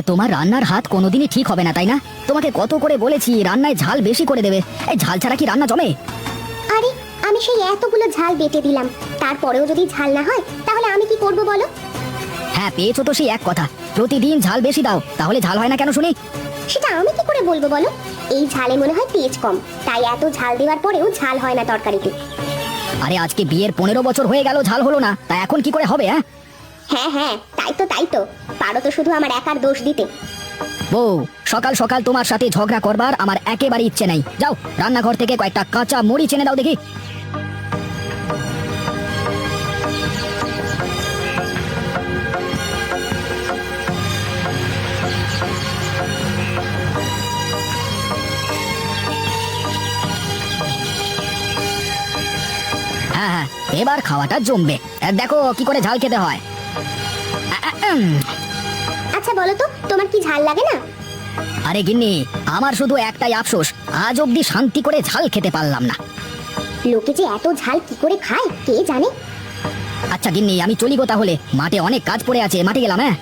তোমার রান্নার হাত কোনোদিনই ঠিক হবে না, তাই না? তোমাকে কত করে বলেছি রান্নায় ঝাল বেশি করে দেবে। এই ঝাল ছাড়া কি রান্না জমে? আরে আমি সেই এতগুলো ঝাল বেটে দিলাম, তারপরেও যদি ঝাল না হয় তাহলে আমি কি করব বলো? হ্যাঁ, পেয়েছো তো সেই এক কথা। প্রতিদিন ঝাল বেশি দাও, তাহলে ঝাল হয় না কেন শুনি? সেটা আমি কি করে বলবো বলো? এই ঝালে মনে হয় তেজ কম, তাই এত ঝাল দেওয়ার পরেও ঝাল হয় না তরকারিতে। আরে আজকে বিয়ের 15 বছর হয়ে গেল, ঝাল হলো না, তা এখন কি করে হবে? হ্যাঁ হ্যাঁ, তাই তো পারো তো শুধু আমার একার দোষ দিতে। বউ, সকাল সকাল তোমার সাথে ঝগড়া করবার আমার একেবারে ইচ্ছে নেই। যাও রান্নাঘর থেকে কয়েকটা কাঁচা মরিচ এনে দাও দেখি। হ্যাঁ হ্যাঁ, এবার খাওয়াটা জমবে। দেখো কি করে ঝাল খেতে হয়। আচ্ছা বলো তো, তোমার কি ঝাল লাগে না? আরে গিন্নি, আমার শুধু একটাই আফসোস, আজ অব্দি শান্তি করে ঝাল খেতে পারলাম না। লোকে যে এত ঝাল কি করে খায় কে জানে। আচ্ছা গিন্নি, আমি চলি গো তাহলে, মাঠে অনেক কাজ পড়ে আছে, মাঠে গেলাম। হ্যাঁ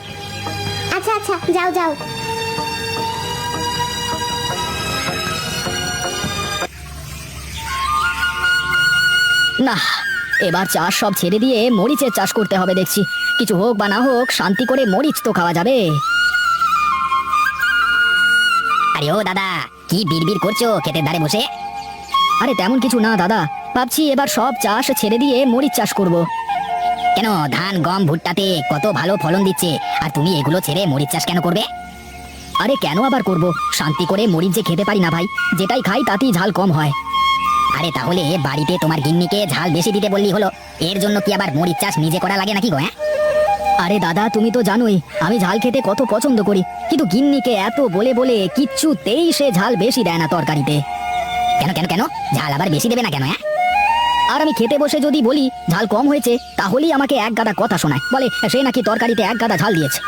আচ্ছা আচ্ছা, যাও যাও। না, এবার চাষ সব ছেড়ে দিয়ে মরিচের চাষ করতে হবে দেখছি। কিছু হোক বা না হোক, শান্তি করে মরিচ তো খাওয়া যাবে। আরে ও দাদা, কি বিড়বিড় করছো ক্ষেতের ধারে বসে? আরে তেমন কিছু না দাদা, ভাবছি এবার সব চাষ ছেড়ে দিয়ে মরিচ চাষ করব। কেন, ধান গম ভুট্টাতে কত ভালো ফলন দিচ্ছে, আর তুমি এগুলো ছেড়ে মরিচ চাষ কেন করবে? আরে কেন আবার করব, শান্তি করে মরিচ যে খেতে পারি না ভাই, যেটাই খাই তাতেই ঝাল কম হয়। আরে তাহলে বাড়িতে তোমার গিন্নিকে ঝাল বেশি দিতে বললি হলো, এর জন্য কি আবার মরিচ চাষ নিজে করা লাগে নাকি গো? হ্যাঁ আরে দাদা, তুমি তো জানোই আমি ঝাল খেতে কত পছন্দ করি, কিন্তু গিন্নিকে এত বলে বলে কিচ্ছুতেই সে ঝাল বেশি দেয় না তরকারিতে। কেন কেন কেন, ঝাল আবার বেশি দেবে না কেন? হ্যাঁ আর আমি খেতে বসে যদি বলি ঝাল কম হয়েছে, তাহলেই আমাকে এক গাদা কথা শোনায়, বলে সে নাকি তরকারিতে এক গাদা ঝাল দিয়েছে।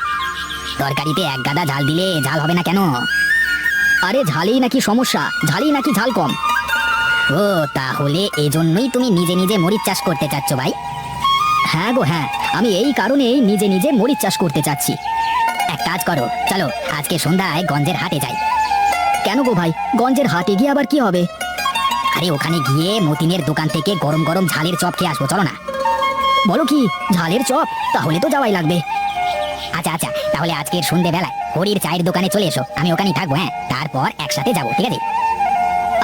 তরকারিতে এক গাদা ঝাল দিলে ঝাল হবে না কেন? আরে ঝালেই নাকি সমস্যা, ঝালেই নাকি ঝাল কম। ও তাহলে এজন্যই তুমি নিজে নিজে মরিচ চাষ করতে চাচ্ছ ভাই? হ্যাঁ গো হ্যাঁ, আমি এই কারণেই নিজে নিজে মরিচ চাষ করতে চাচ্ছি। এক কাজ করো, চলো আজকে সন্ধ্যায় গঞ্জের হাটে যাই। কেন গো ভাই, গঞ্জের হাটে গিয়ে আবার কি হবে? আরে ওখানে গিয়ে মতিনের দোকান থেকে গরম গরম ঝালের চপ খেয়ে আসবো, চলো না। বলো কি, ঝালের চপ? তাহলে তো যাওয়াই লাগবে। আচ্ছা আচ্ছা, তাহলে আজকের সন্ধ্যেবেলায় হরির চায়ের দোকানে চলে এসো, আমি ওখানেই থাকবো। হ্যাঁ, তারপর একসাথে যাবো, ঠিক আছে?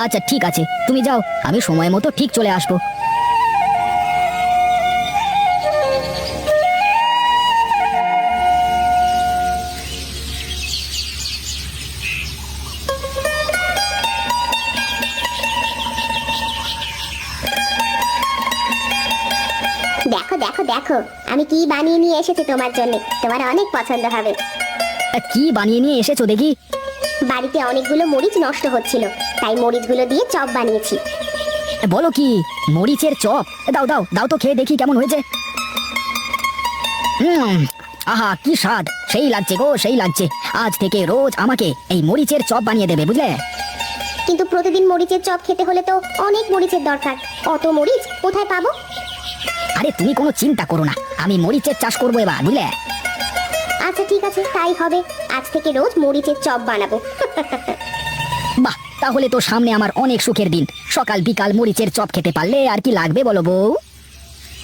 আচ্ছা ঠিক আছে, তুমি যাও, আমি সময় মতো ঠিক চলে আসবো। দেখো দেখো দেখো, আমি কি বানিয়ে নিয়ে এসেছি তোমার জন্য, তোমার অনেক পছন্দ হবে। কি বানিয়ে নিয়ে এসেছো দেখি? বাড়িতে অনেকগুলো মরিচ নষ্ট হচ্ছিল, তাই মরিচগুলো দিয়ে চপ বানিয়েছি। বলো কি, মরিচের চপ? দাও দাও দাও তো খেয়ে দেখি কেমন হয়েছে। আহা কি স্বাদ, সেই লাগছে গো, সেই লাগছে। আজ থেকে রোজ আমাকে এই মরিচের চপ বানিয়ে দেবে, বুঝলে? কিন্তু প্রতিদিন মরিচের চপ খেতে হলে তো অনেক মরিচের দরকার, অত মরিচ কোথায় পাবো? আরে তুমি কোনো চিন্তা করো না, আমি মরিচের চাষ করবো এবার, বুঝলে? আচ্ছা ঠিক আছে, তাই হবে, আজ থেকে রোজ মরিচের চপ বানাবো। বাহ, তাহলে তো সামনে আমার অনেক সুখের দিন। সকাল বিকাল মরিচের চপ খেতে পারলে আর কি লাগবে বলো বউ?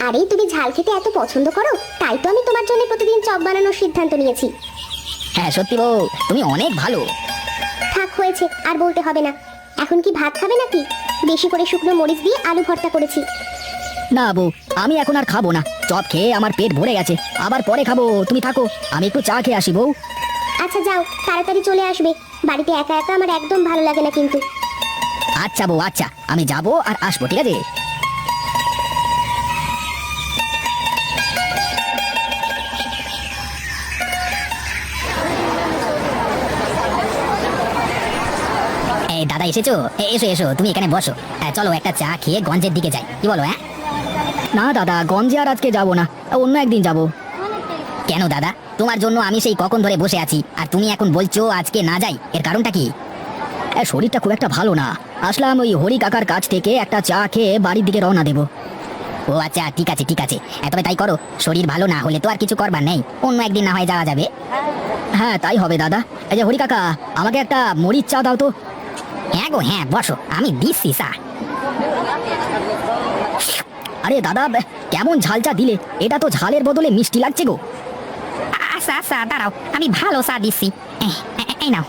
আরে তুমি ঝাল খেতে এত পছন্দ করো, তাই তো আমি তোমার জন্য প্রতিদিন চপ বানানোর সিদ্ধান্ত নিয়েছি। হ্যাঁ সত্যি বউ, তুমি অনেক ভালো। থাক হয়েছে, আর বলতে হবে না। এখন কি ভাত খাবে নাকি? বেশি করে শুকনো মরিচ দিয়ে আলু ভর্তা করেছি। না বউ, আমি এখন আর খাবো না, চপ খেয়ে আমার পেট ভরে গেছে, আবার পরে খাবো। তুমি থাকো, আমি একটু চা খেয়ে আসি বউ। আচ্ছা যাও, তাড়াতাড়ি চলে আসবে, বাড়িতে একা একা আমার একদম ভালো লাগে না কিন্তু। আচ্ছা বউ, আচ্ছা আমি যাবো আর আসবো, ঠিক আছে? এই দাদা এসেছো? এসো এসো, তুমি এখানে বসো। চলো একটা চা খেয়ে গঞ্জের দিকে যাই, কি বলো? হ্যাঁ না দাদা, গঞ্জে আর আজকে যাবো না, অন্য একদিন যাবো। কেন দাদা, তোমার জন্য আমি সেই কখন ধরে বসে আছি, আর তুমি এখন বলছো আজকে না যাই, এর কারণটা কি? শরীরটা খুব একটা ভালো না, আসলাম ওই হরি কাকার কাছ থেকে একটা চা খেয়ে বাড়ির দিকে রওনা দেবো। ও আচ্ছা, ঠিক আছে ঠিক আছে, তবে তাই করো। শরীর ভালো না হলে তো আর কিছু করবার নেই, অন্য একদিন না হয় যাওয়া যাবে। হ্যাঁ তাই হবে দাদা। এই যে হরি কাকা, আমাকে একটা মরিচ চা দাও তো। হ্যাঁ গো হ্যাঁ, বসো, আমি দিচ্ছি চা। আরে দাদা, কেমন ঝাল চা দিলে, এটা তো ঝালের বদলে মিষ্টি লাগছে গো। আচ্ছা আচ্ছা, দাঁড়াও, আমি ভালো চা দিচ্ছি, এই নাও।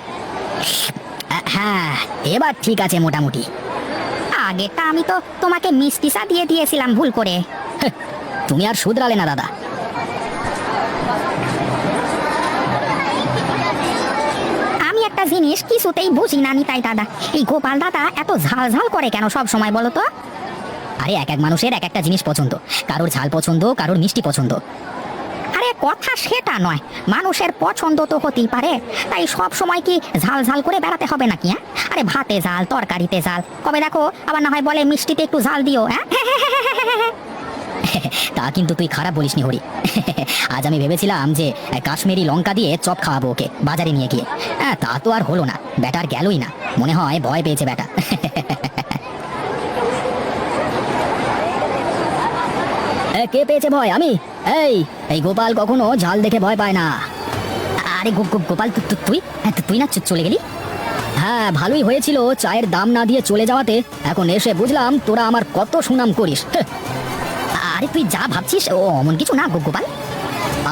হ্যাঁ, এবার ঠিক আছে মোটামুটি। আগেরটা আমি তো তোমাকে মিষ্টি চা দিয়ে দিয়েছিলাম ভুল করে। তুমি আর শুধরালে না দাদা। আমি একটা জিনিস কিছুতেই বুঝি না তাই দাদা, এই গোপাল দাদা এত ঝাল ঝাল করে কেন সব সময় বলো তো? আরে এক এক মানুষের এক একটা জিনিস পছন্দ, কারোর ঝাল পছন্দ, কারোর মিষ্টি পছন্দ। আরে কথা সেটা নয়, মানুষের পছন্দ তো হতেই পারে, তাই সব সময় কি ঝাল ঝাল করে বেড়াতে হবে নাকি? হ্যাঁ, আরে ভাতে ঝাল, তরকারিতে ঝাল, কবে দেখো আবার না হয় বলে মিষ্টিতে একটু ঝাল দিও। হ্যাঁ তা কিন্তু তুই খারাপ বলিসনি হরি। আজ আমি ভেবেছিলাম যে কাশ্মীরি লঙ্কা দিয়ে চপ খাওয়াবো ওকে বাজারে নিয়ে গিয়ে। তা তো আর হলো না, ব্যাটার গেলই না, মনে হয় ভয় পেয়েছে ব্যাটা। কে পেয়েছে ভয়? আমি। এই গোপাল কখনো ঝাল দেখে ভয় পায় না। আরে গোপাল, তুই তুই না চলে গেলি? হ্যাঁ ভালোই হয়েছিল চায়ের দাম না দিয়ে চলে যাওয়াতে, এখন এসে বুঝলাম তোরা আমার কত সুনাম করিস। আরে তুই যা ভাবছিস ও অমন কিছু না গোপাল।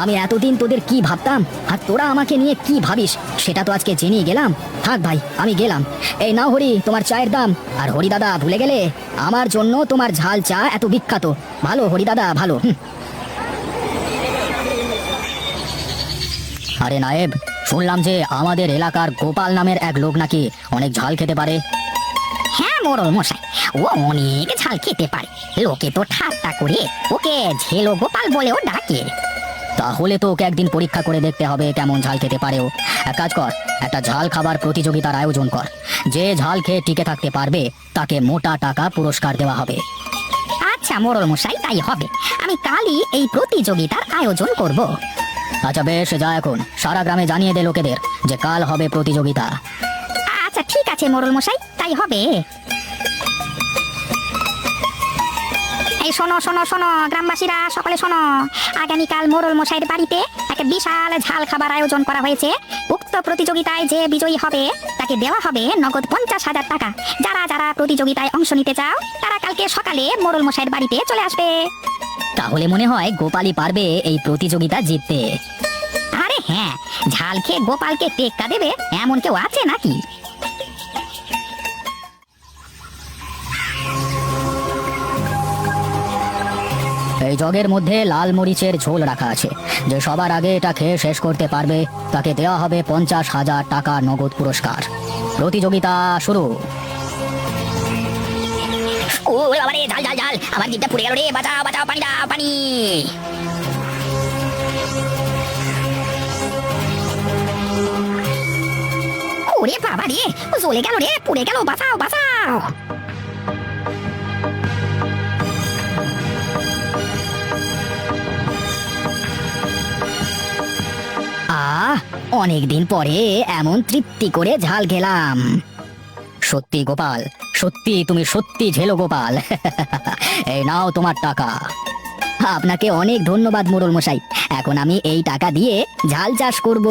আমি এতদিন তোদের কি ভাবতাম আর তোরা আমাকে নিয়ে কি ভাবিস সেটা তো আজকে জেনেই গেলাম। থাক ভাই, আমি গেলাম। এই নাও হরি, তোমার চায়ের দাম। আর হরি দাদা, ভুলে গেলে আমার জন্য তোমার ঝাল চা এত বিখ্যাত। ভালো হরি দাদা, ভালো। আরে নায়েব, শুনলাম যে আমাদের এলাকার গোপাল নামের এক লোক নাকি অনেক ঝাল খেতে পারে। হ্যাঁ মোড়ল মশাই, ও অনেক ঝাল খেতে পারে, লোকে তো ঠাট্টা করে ওকে ঝেলো গোপাল বলেও ডাকে। তাহলে তো ওকে একদিন পরীক্ষা করে দেখতে হবে কেমন ঝাল খেতে পারেও। এক কাজ কর, একটা ঝাল খাবার প্রতিযোগিতার আয়োজন কর। যে ঝাল খেয়ে টিকে থাকতে পারবে তাকে মোটা টাকা পুরস্কার দেওয়া হবে। আচ্ছা মোড়ল মশাই, তাই হবে, আমি কালই এই প্রতিযোগিতার আয়োজন করব। আচ্ছা বেশ, যা এখন সারা গ্রামে জানিয়ে দে লোকেদের যে কাল হবে প্রতিযোগিতা। আচ্ছা ঠিক আছে মোড়ল মশাই, তাই হবে। এই শোনো শোনো শোনো গ্রামবাসীরা, সকলে শোনো, আগামীকাল মোড়ল মশাইয়ের বাড়িতে একটা বিশাল ঝাল খাবার আয়োজন করা হয়েছে। উক্ত প্রতিযোগিতায় যে বিজয়ী হবে তাকে দেওয়া হবে নগদ 50,000 টাকা। যারা যারা প্রতিযোগিতায় অংশ নিতে চাও তারা কালকে সকালে মোড়ল মশাইয়ের বাড়িতে চলে আসবে। তাহলে মনে হয় গোপালই পারবে এই প্রতিযোগিতা জিততে। আরে হ্যাঁ, ঝাল খেয়ে গোপালকে টেক্কা দেবে এমন কেউ আছে নাকি? এই জগের মধ্যে লাল মরিচের ঝোল রাখা আছে, যে সবার আগে এটা খেয়ে শেষ করতে পারবে তাকে দেওয়া হবে 50,000 টাকা নগদ পুরস্কার। প্রতিযোগিতা শুরু। ও বাবারে, ঝাল ঝাল ঝাল, আমার জিভটা পুড়ে গেল রে, বাঁচাও বাঁচাও, পানি দাও পানি। ওরে বাবা রে, জ্বলে গেল রে, পুড়ে গেল, বাঁচাও বাঁচাও। অনেকদিন পরে এমন তৃপ্তি করে ঝাল খেলাম। সত্যি গোপাল, সত্যি তুমি সত্যি ঝেলো গোপাল। এই নাও তোমার টাকা। আপনাকে অনেক ধন্যবাদ মোড়ল মশাই, এখন আমি এই টাকা দিয়ে ঝাল চাষ করব।